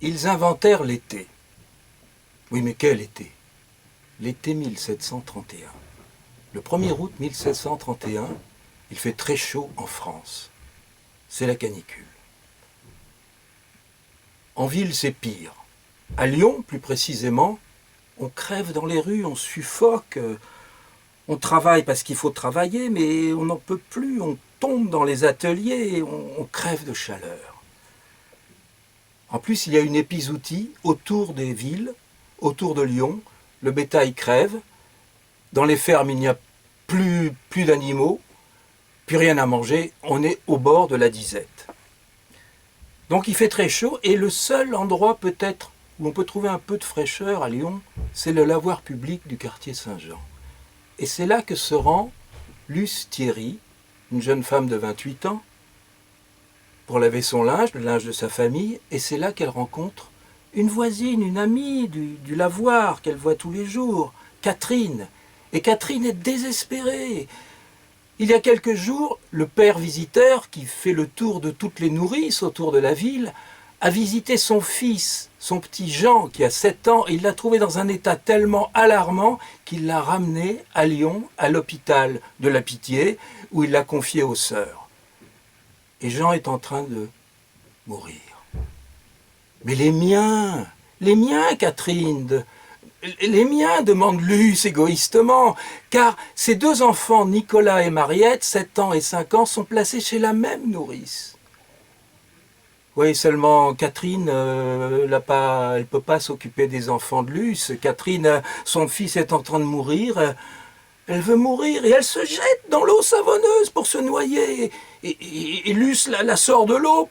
Ils inventèrent l'été. Oui, mais quel été? L'été 1731. Le 1er août 1731, il fait très chaud en France. C'est la canicule. En ville, c'est pire. À Lyon, plus précisément, on crève dans les rues, on suffoque, on travaille parce qu'il faut travailler, mais on n'en peut plus, on tombe dans les ateliers, on crève de chaleur. En plus, il y a une épizootie autour des villes, autour de Lyon, le bétail crève, dans les fermes il n'y a plus d'animaux, plus rien à manger, on est au bord de la disette. Donc il fait très chaud et le seul endroit peut-être où on peut trouver un peu de fraîcheur à Lyon, c'est le lavoir public du quartier Saint-Jean. Et c'est là que se rend Luce Thierry, une jeune femme de 28 ans, pour laver son linge, le linge de sa famille, et c'est là qu'elle rencontre une voisine, une amie du lavoir qu'elle voit tous les jours, Catherine. Et Catherine est désespérée. Il y a quelques jours, le père visiteur, qui fait le tour de toutes les nourrices autour de la ville, a visité son fils, son petit Jean, qui a 7 ans, et il l'a trouvé dans un état tellement alarmant qu'il l'a ramené à Lyon, à l'hôpital de la Pitié, où il l'a confié aux sœurs. Et Jean est en train de mourir. Mais les miens, Catherine, les miens, demande Luce égoïstement, car ces deux enfants, Nicolas et Mariette, 7 ans et 5 ans, sont placés chez la même nourrice. Oui, seulement Catherine, elle ne peut pas s'occuper des enfants de Luce. Catherine, son fils est en train de mourir, elle veut mourir et elle se jette dans l'eau savonneuse pour se noyer. Et Luce la sort de l'eau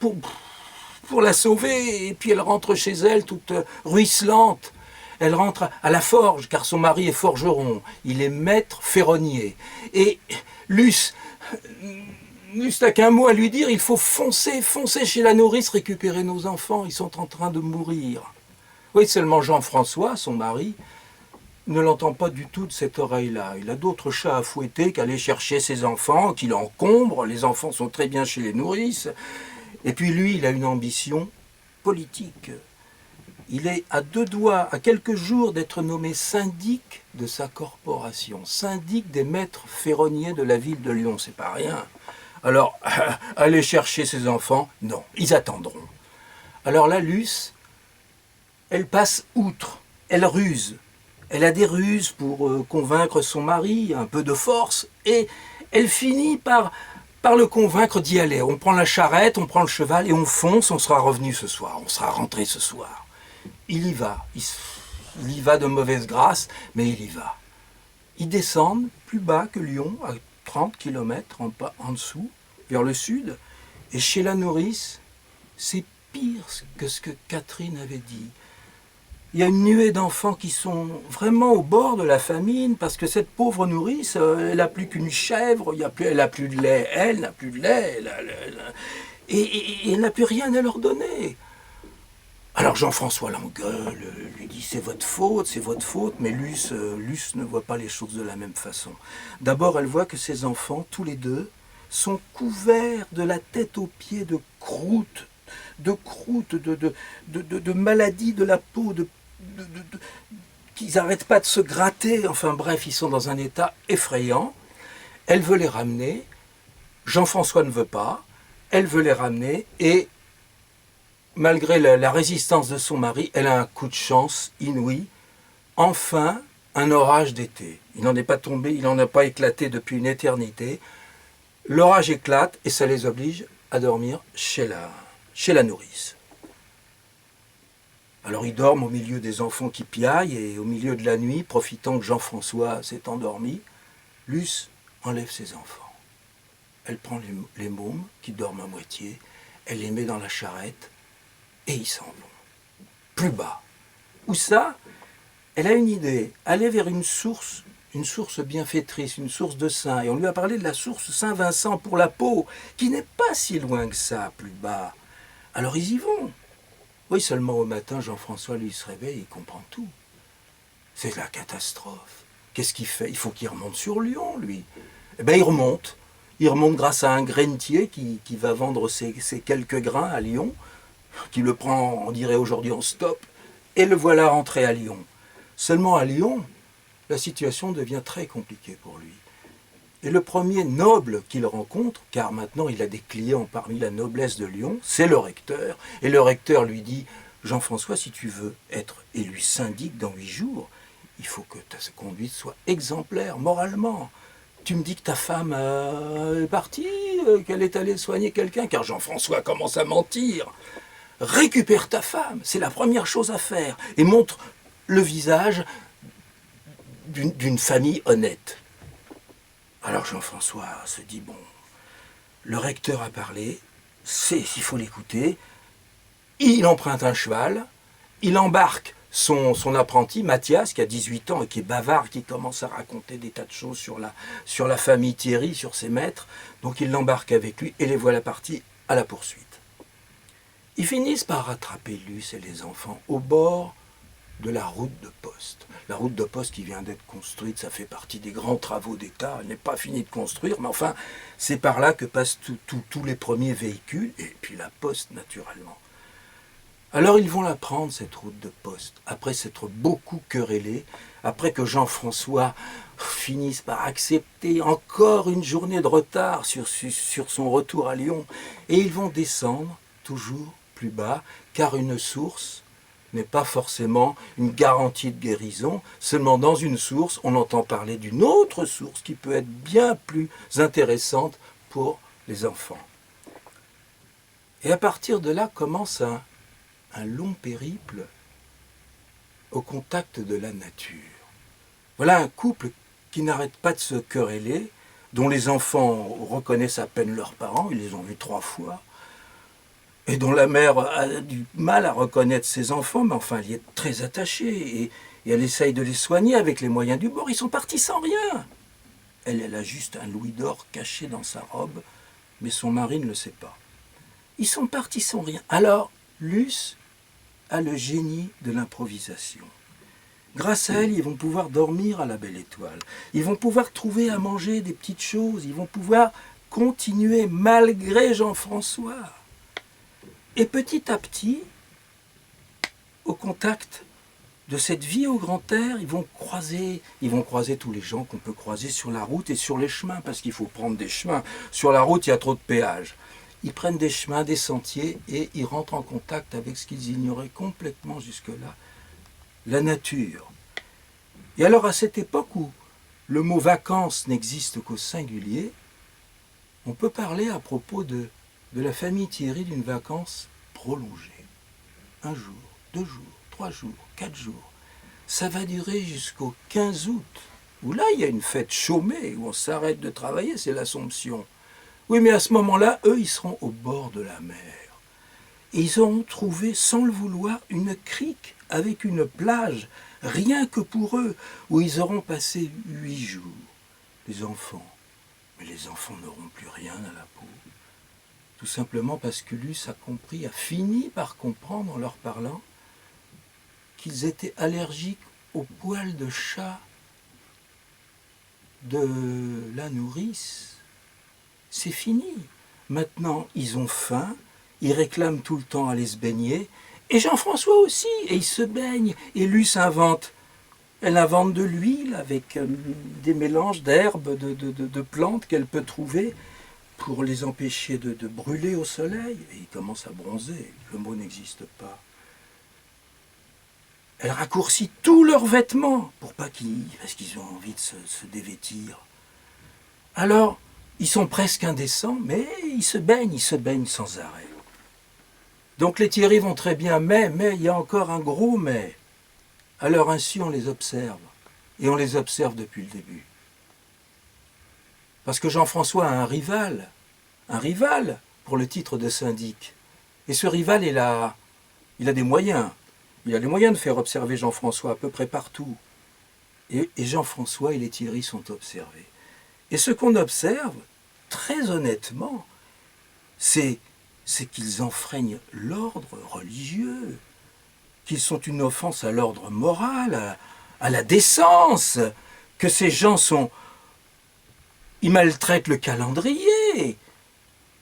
pour la sauver, et puis elle rentre chez elle toute ruisselante. Elle rentre à la forge, car son mari est forgeron. Il est maître ferronnier. Et Luce n'a qu'un mot à lui dire, il faut foncer chez la nourrice, récupérer nos enfants, ils sont en train de mourir. Oui, seulement Jean-François, son mari, ne l'entend pas du tout de cette oreille-là. Il a d'autres chats à fouetter qu'aller chercher ses enfants, qu'il encombre. Les enfants sont très bien chez les nourrices. Et puis lui, il a une ambition politique. Il est à 2 doigts, à quelques jours d'être nommé syndic de sa corporation, syndic des maîtres ferronniers de la ville de Lyon, c'est pas rien. Alors, aller chercher ses enfants, non, ils attendront. Alors là, Luce, elle passe outre, elle ruse. Elle a des ruses pour convaincre son mari, un peu de force, et elle finit par le convaincre d'y aller. On prend la charrette, on prend le cheval et on fonce, on sera revenu ce soir, on sera rentré ce soir. Il y va, il y va de mauvaise grâce, mais il y va. Ils descendent plus bas que Lyon, à 30 km en dessous, vers le sud, et chez la nourrice, c'est pire que ce que Catherine avait dit. Il y a une nuée d'enfants qui sont vraiment au bord de la famine, parce que cette pauvre nourrice, elle n'a plus qu'une chèvre, elle n'a plus de lait, elle n'a plus de lait, et elle n'a plus rien à leur donner. Alors Jean-François l'engueule, lui dit c'est votre faute, mais Luce ne voit pas les choses de la même façon. D'abord, elle voit que ses enfants, tous les deux, sont couverts de la tête aux pieds de croûtes, de maladies de la peau, qu'ils n'arrêtent pas de se gratter. Enfin bref, ils sont dans un état effrayant. Elle veut les ramener, Jean-François ne veut pas, elle veut les ramener et malgré la résistance de son mari, elle a un coup de chance inouï. Enfin, un orage d'été. Il n'en est pas tombé, il n'en a pas éclaté depuis une éternité. L'orage éclate et ça les oblige à dormir chez la nourrice. Alors ils dorment au milieu des enfants qui piaillent et au milieu de la nuit, profitant que Jean-François s'est endormi, Luce enlève ses enfants. Elle prend les mômes qui dorment à moitié, elle les met dans la charrette, et ils s'en vont. Plus bas. Où ça? Elle a une idée. Aller vers une source bienfaitrice, une source de saint. Et on lui a parlé de la source Saint-Vincent pour la peau, qui n'est pas si loin que ça, plus bas. Alors ils y vont. Oui, seulement au matin, Jean-François, lui, se réveille, il comprend tout. C'est la catastrophe. Qu'est-ce qu'il fait? Il faut qu'il remonte sur Lyon, lui. Eh bien, il remonte. Il remonte grâce à un grainetier qui va vendre ses quelques grains à Lyon. qui le prend, on dirait aujourd'hui, en stop, et le voilà rentré à Lyon. Seulement à Lyon, la situation devient très compliquée pour lui. Et le premier noble qu'il rencontre, car maintenant il a des clients parmi la noblesse de Lyon, c'est le recteur. Et le recteur lui dit, Jean-François, si tu veux être élu syndic dans 8 jours, il faut que ta conduite soit exemplaire, moralement. Tu me dis que ta femme est partie, qu'elle est allée soigner quelqu'un, car Jean-François commence à mentir. Récupère ta femme, c'est la première chose à faire, et montre le visage d'une famille honnête. Alors Jean-François se dit, bon, le recteur a parlé, il faut l'écouter, il emprunte un cheval, il embarque son apprenti, Mathias, qui a 18 ans et qui est bavard, qui commence à raconter des tas de choses sur la famille Thierry, sur ses maîtres, donc il l'embarque avec lui et les voilà partis à la poursuite. Ils finissent par rattraper Luce et les enfants au bord de la route de poste. La route de poste qui vient d'être construite, ça fait partie des grands travaux d'État, elle n'est pas finie de construire, mais enfin, c'est par là que passent tous les premiers véhicules, et puis la poste, naturellement. Alors ils vont la prendre, cette route de poste, après s'être beaucoup querellés, après que Jean-François finisse par accepter encore une journée de retard sur son retour à Lyon, et ils vont descendre toujours plus bas, car une source n'est pas forcément une garantie de guérison. Seulement dans une source, on entend parler d'une autre source qui peut être bien plus intéressante pour les enfants. Et à partir de là commence un long périple au contact de la nature. Voilà un couple qui n'arrête pas de se quereller, dont les enfants reconnaissent à peine leurs parents, ils les ont vus 3 fois, et dont la mère a du mal à reconnaître ses enfants, mais enfin elle y est très attachée, et elle essaye de les soigner avec les moyens du bord. Ils sont partis sans rien. Elle a juste un louis d'or caché dans sa robe, mais son mari ne le sait pas. Ils sont partis sans rien. Alors, Luce a le génie de l'improvisation. Grâce à elle, ils vont pouvoir dormir à la belle étoile. Ils vont pouvoir trouver à manger des petites choses. Ils vont pouvoir continuer malgré Jean-François. Et petit à petit, au contact de cette vie au grand air, ils vont croiser tous les gens qu'on peut croiser sur la route et sur les chemins, parce qu'il faut prendre des chemins. Sur la route, il y a trop de péages. Ils prennent des chemins, des sentiers, et ils rentrent en contact avec ce qu'ils ignoraient complètement jusque-là, la nature. Et alors, à cette époque où le mot vacances n'existe qu'au singulier, on peut parler à propos de la famille Thierry d'une vacance prolongée. 1 jour, 2 jours, 3 jours, 4 jours. Ça va durer jusqu'au 15 août, où là, il y a une fête chômée, où on s'arrête de travailler, c'est l'Assomption. Oui, mais à ce moment-là, eux, ils seront au bord de la mer. Et ils auront trouvé, sans le vouloir, une crique avec une plage, rien que pour eux, où ils auront passé 8 jours. Les enfants. Mais les enfants n'auront plus rien à la peau. Tout simplement parce que Luce a fini par comprendre en leur parlant qu'ils étaient allergiques aux poils de chat de la nourrice. C'est fini. Maintenant, ils ont faim, ils réclament tout le temps aller se baigner, et Jean-François aussi, et il se baigne. Et Luce elle invente de l'huile avec des mélanges d'herbes, de plantes qu'elle peut trouver pour les empêcher de brûler au soleil. Et ils commencent à bronzer, le mot n'existe pas. Elle raccourcit tous leurs vêtements parce qu'ils ont envie de se dévêtir. Alors, ils sont presque indécents, mais ils se baignent sans arrêt. Donc les Thierry vont très bien, mais il y a encore un gros mais. Alors ainsi on les observe, et on les observe depuis le début. Parce que Jean-François a un rival pour le titre de syndic. Et ce rival, il a des moyens. Il a les moyens de faire observer Jean-François à peu près partout. Et Jean-François et les Thierry sont observés. Et ce qu'on observe, très honnêtement, c'est qu'ils enfreignent l'ordre religieux, qu'ils sont une offense à l'ordre moral, à la décence, que ces gens ils maltraitent le calendrier,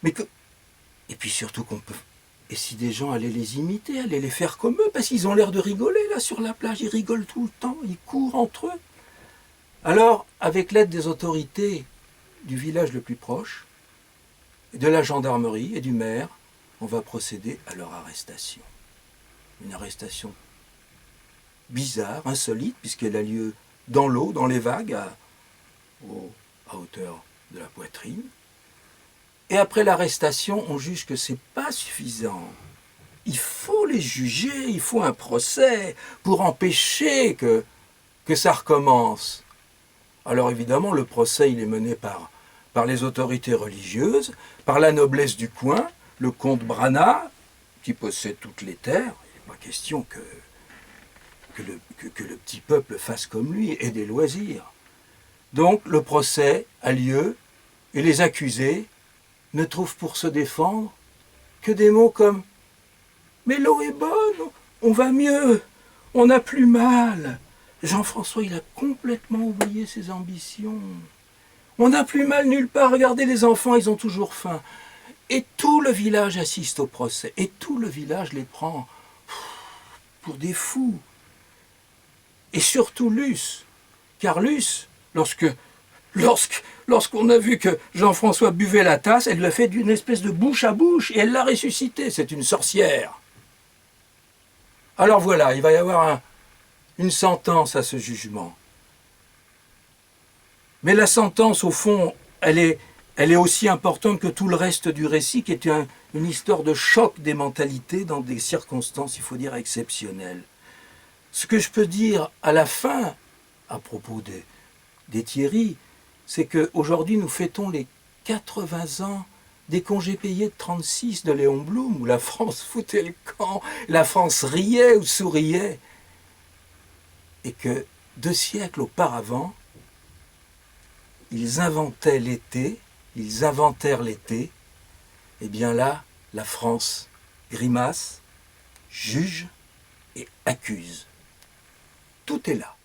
et puis surtout qu'on peut Et si des gens allaient les imiter, allaient les faire comme eux, parce qu'ils ont l'air de rigoler là sur la plage, ils rigolent tout le temps, ils courent entre eux. Alors, avec l'aide des autorités du village le plus proche, de la gendarmerie et du maire, on va procéder à leur arrestation. Une arrestation bizarre, insolite, puisqu'elle a lieu dans l'eau, dans les vagues, à hauteur de la poitrine. Et après l'arrestation, on juge que c'est pas suffisant. Il faut les juger, il faut un procès pour empêcher que ça recommence. Alors évidemment, le procès il est mené par les autorités religieuses, par la noblesse du coin, le comte Branat, qui possède toutes les terres. Il n'est pas question que le petit peuple fasse comme lui, ait des loisirs. Donc le procès a lieu et les accusés ne trouvent pour se défendre que des mots comme « Mais l'eau est bonne, on va mieux, on n'a plus mal ». Jean-François, il a complètement oublié ses ambitions. On n'a plus mal nulle part, regardez les enfants, ils ont toujours faim. Et tout le village assiste au procès, et tout le village les prend pour des fous. Et surtout Luce, car Luce, lorsqu'on a vu que Jean-François buvait la tasse, elle l'a fait d'une espèce de bouche à bouche, et elle l'a ressuscité, c'est une sorcière. Alors voilà, il va y avoir une sentence à ce jugement. Mais la sentence, au fond, elle est aussi importante que tout le reste du récit, qui est une histoire de choc des mentalités dans des circonstances, il faut dire, exceptionnelles. Ce que je peux dire à la fin, à propos des Thierry, c'est qu'aujourd'hui, nous fêtons les 80 ans des congés payés de 36 de Léon Blum, où la France foutait le camp, la France riait ou souriait. Et que 2 siècles auparavant, ils inventaient l'été, ils inventèrent l'été, et bien là, la France grimace, juge et accuse. Tout est là.